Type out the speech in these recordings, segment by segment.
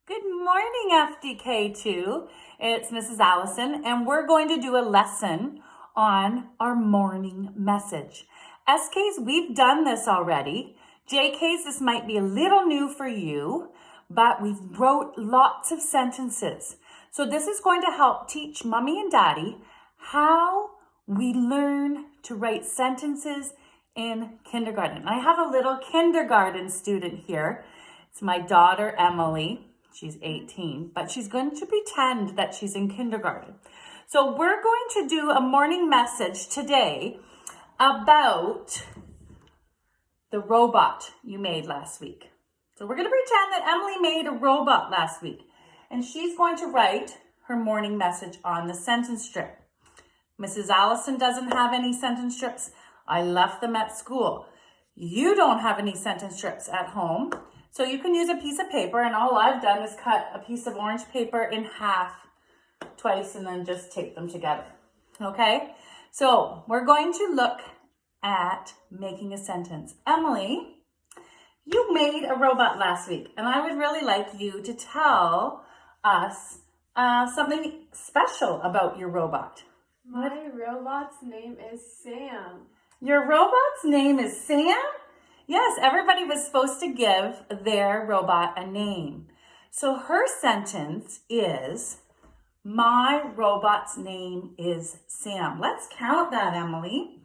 Good morning, FDK2. It's Mrs. Allison, and we're going to do a lesson on our morning message. SKs, we've done this already. JKs, this might be a little new for you, but we've wrote lots of sentences. So this is going to help teach Mommy and Daddy how we learn to write sentences in kindergarten. I have a little kindergarten student here. It's my daughter, Emily. She's 18, but she's going to pretend that she's in kindergarten. So we're going to do a morning message today about the robot you made last week. So we're going to pretend that Emily made a robot last week, and she's going to write her morning message on the sentence strip. Mrs. Allison doesn't have any sentence strips. I left them at school. You don't have any sentence strips at home. So you can use a piece of paper, and all I've done is cut a piece of orange paper in half twice and then just tape them together. Okay? So we're going to look at making a sentence. Emily, you made a robot last week, and I would really like you to tell us something special about your robot. My robot's name is Sam. Your robot's name is Sam? Yes, everybody was supposed to give their robot a name. So her sentence is, my robot's name is Sam. Let's count that, Emily.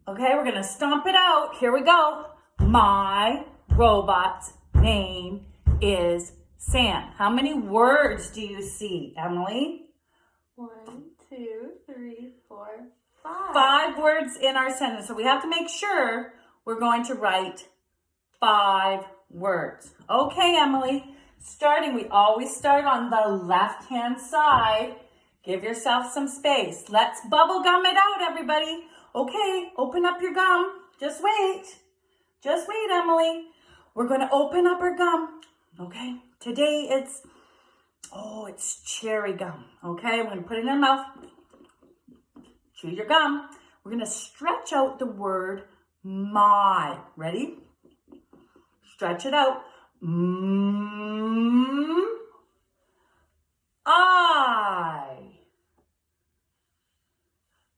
Okay, we're going to stomp it out. Here we go. My robot's name is Sam. How many words do you see, Emily? 1, 2, 3, 4, 5. 5 words in our sentence. So we have to make sure we're going to write 5 words. Okay, Emily, we always start on the left-hand side. Give yourself some space. Let's bubble gum it out, everybody. Okay, open up your gum. Just wait. Just wait, Emily. We're going to open up our gum. Okay, today it's cherry gum. Okay, I'm going to put it in my mouth. Chew your gum. We're going to stretch out the word my. Ready? Stretch it out. I.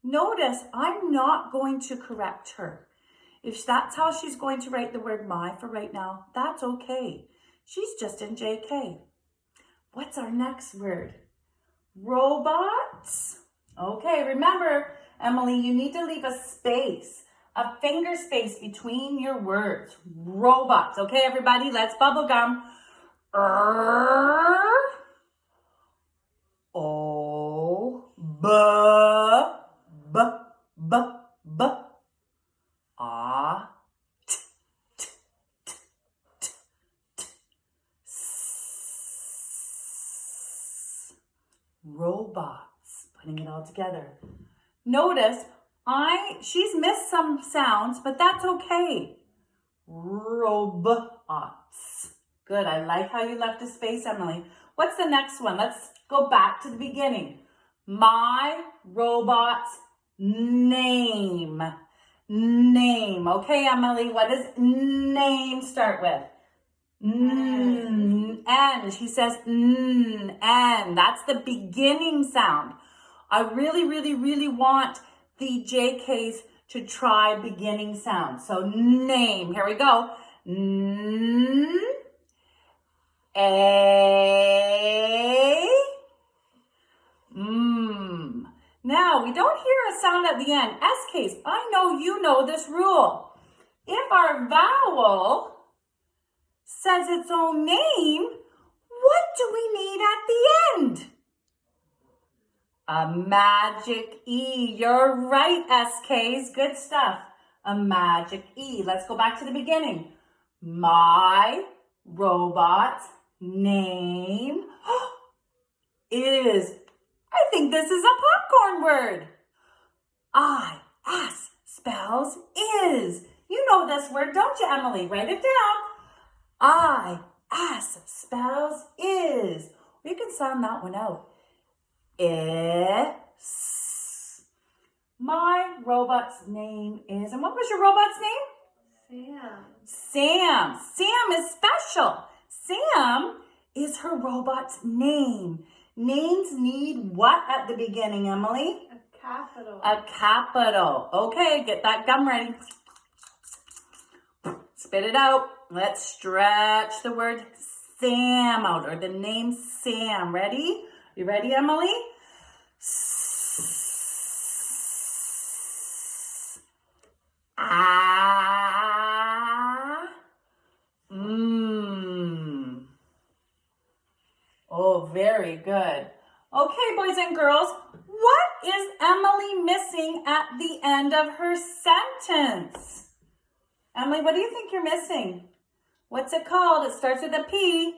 Notice I'm not going to correct her. If that's how she's going to write the word my for right now, that's okay. She's just in JK. What's our next word? Robots. Okay, remember, Emily, you need to leave a space. A finger space between your words. Robots. Okay, everybody, let's bubble gum. O, B, B, B, B. A, T, T, T, T, T. S. Robots. Putting it all together. Notice, she's missed some sounds, but that's okay. Robots. Good, I like how you left a space, Emily. What's the next one? Let's go back to the beginning. My robot's name. Name. Okay, Emily, what does name start with? N. She says N. That's the beginning sound. I really, really, really want the JKs to try beginning sounds. So name, here we go. N, A, M. Now, we don't hear a sound at the end. SKs, I know you know this rule. If our vowel says its own name, what do we need at the end? A magic E. You're right, SKs. Good stuff. A magic E. Let's go back to the beginning. My robot's name is, I think this is a popcorn word. I-S spells is. You know this word, don't you, Emily? Write it down. I-S spells is. You can sound that one out. Is. My robot's name is, and what was your robot's name? Sam. Sam. Sam is special. Sam is her robot's name? Names need what at the beginning, Emily? A capital. A capital. Okay, get that gum ready. Spit it out. Let's stretch the word Sam out, or the name Sam. Ready? You ready, Emily? Oh, very good. Okay, boys and girls, what is Emily missing at the end of her sentence? Emily, what do you think you're missing? What's it called? It starts with a P.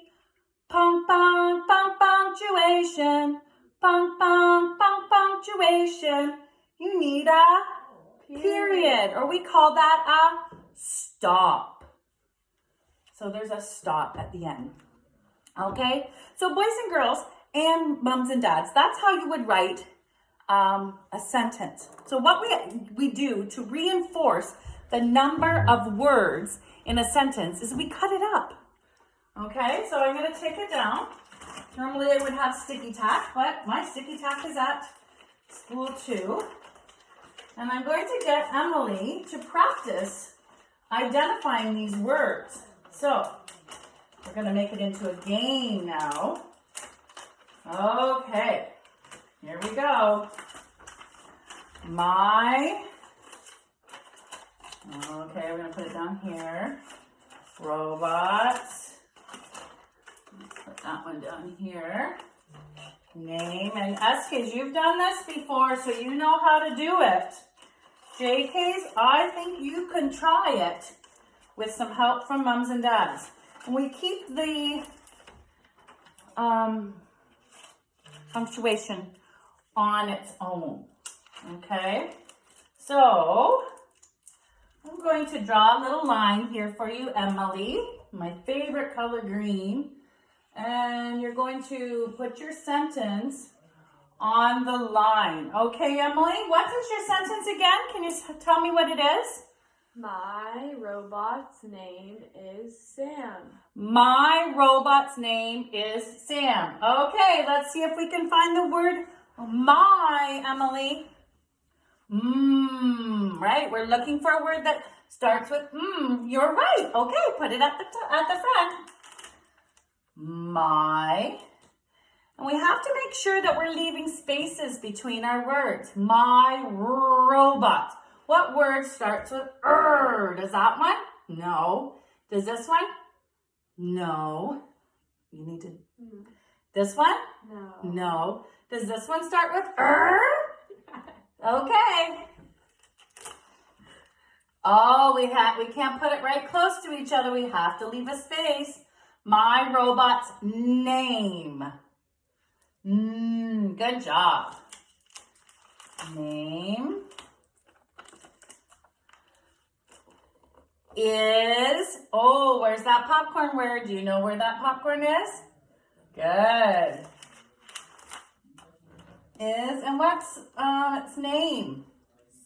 Punctuation. Punctuation. You need a period, or we call that a stop. So there's a stop at the end. Okay, so boys and girls and moms and dads, that's how you would write a sentence. So what we do to reinforce the number of words in a sentence is we cut it up. Okay, so I'm going to take it down. Normally I would have sticky tack, but my sticky tack is at school too. And I'm going to get Emily to practice identifying these words. So we're going to make it into a game now. Okay, here we go. Okay, we're going to put it down here. Robots. Put that one down here. Name. And SKs, you've done this before, so you know how to do it. JKs, I think you can try it with some help from moms and dads. And we keep the punctuation on its own. Okay? So, I'm going to draw a little line here for you, Emily. My favorite color, green. And you're going to put your sentence on the line. Okay, Emily, what is your sentence again? Can you tell me what it is? My robot's name is Sam. My robot's name is Sam. Okay, let's see if we can find the word my, Emily. Right? We're looking for a word that starts with You're right. Okay, put it at the front. My. And we have to make sure that we're leaving spaces between our words. My robot. What word starts with Does that one? No. Does this one? No. You need to. This one? No. No. Does this one start with Okay. Oh, we can't put it right close to each other. We have to leave a space. My robot's name. Good job. Name is, where's that popcorn word? Do you know where that popcorn is? Good. And what's its name?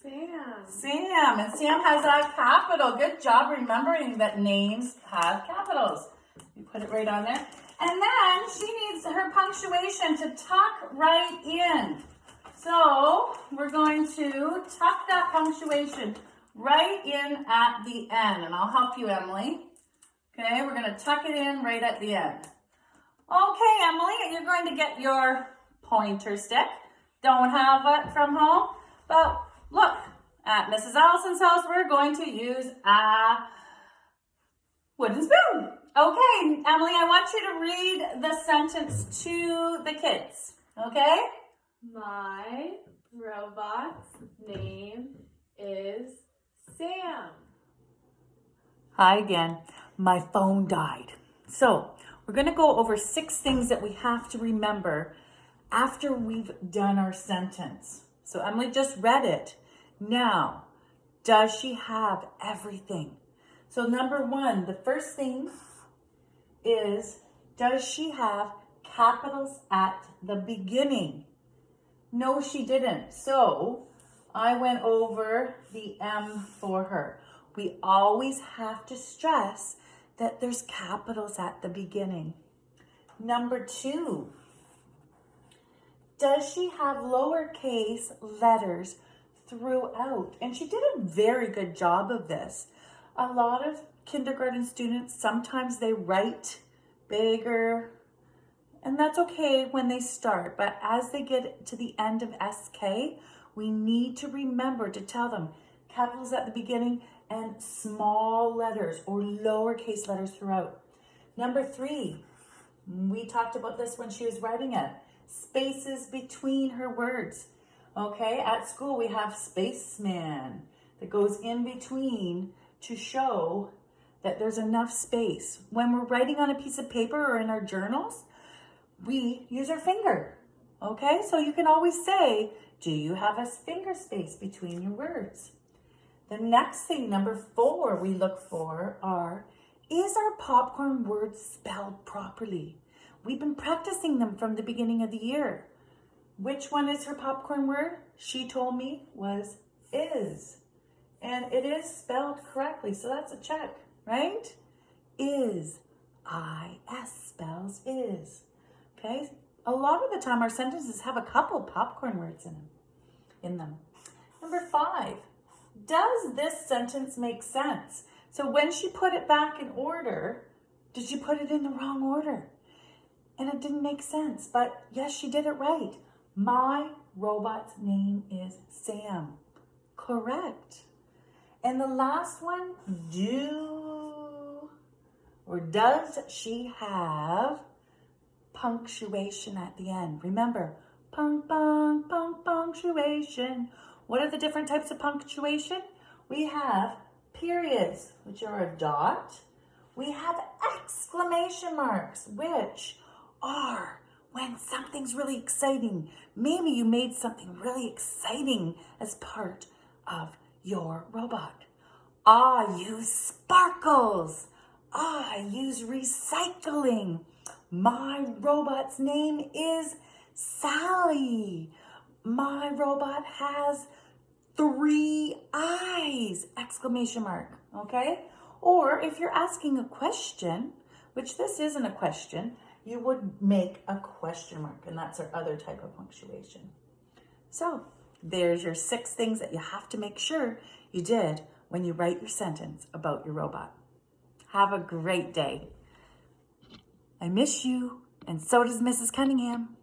Sam. Sam. And Sam has a capital. Good job remembering that names have capitals. You put it right on there. And then she needs her punctuation to tuck right in. So we're going to tuck that punctuation right in at the end. And I'll help you, Emily. Okay, we're going to tuck it in right at the end. Okay, Emily, you're going to get your pointer stick. Don't have it from home, but look, at Mrs. Allison's house, we're going to use a wooden spoon. Okay, Emily, I want you to read the sentence to the kids, okay? My robot's name is Sam. Hi again. My phone died. So, we're going to go over 6 things that we have to remember after we've done our sentence. So, Emily just read it. Now, does she have everything? So, number 1, the first thing is, does she have capitals at the beginning? No, she didn't. So, I went over the M for her. We always have to stress that there's capitals at the beginning. Number 2. Does she have lowercase letters throughout? And she did a very good job of this. A lot of kindergarten students, sometimes they write bigger, and that's okay when they start. But as they get to the end of SK, we need to remember to tell them capitals at the beginning and small letters or lowercase letters throughout. Number 3, we talked about this when she was writing it. Spaces between her words. Okay, at school we have spaceman that goes in between to show that there's enough space. When we're writing on a piece of paper or in our journals, we use our finger. Okay, so you can always say, do you have a finger space between your words? The next thing, number 4, we look for is our popcorn words spelled properly? We've been practicing them from the beginning of the year. Which one is her popcorn word? She told me was is. And it is spelled correctly, so that's a check, right? Is. I-S spells is. Okay? A lot of the time our sentences have a couple popcorn words in them. Number 5. Does this sentence make sense? So when she put it back in order, did she put it in the wrong order? And it didn't make sense, but yes, she did it right. My robot's name is Sam. Correct. And the last one, does she have punctuation at the end? Remember, punctuation. What are the different types of punctuation? We have periods, which are a dot. We have exclamation marks, which are when something's really exciting. Maybe you made something really exciting as part of your robot. I use sparkles. I use recycling. My robot's name is Sally. My robot has 3 eyes, exclamation mark, okay? Or if you're asking a question, which this isn't a question, you would make a question mark, and that's our other type of punctuation. So there's your 6 things that you have to make sure you did when you write your sentence about your robot. Have a great day. I miss you, and so does Mrs. Cunningham.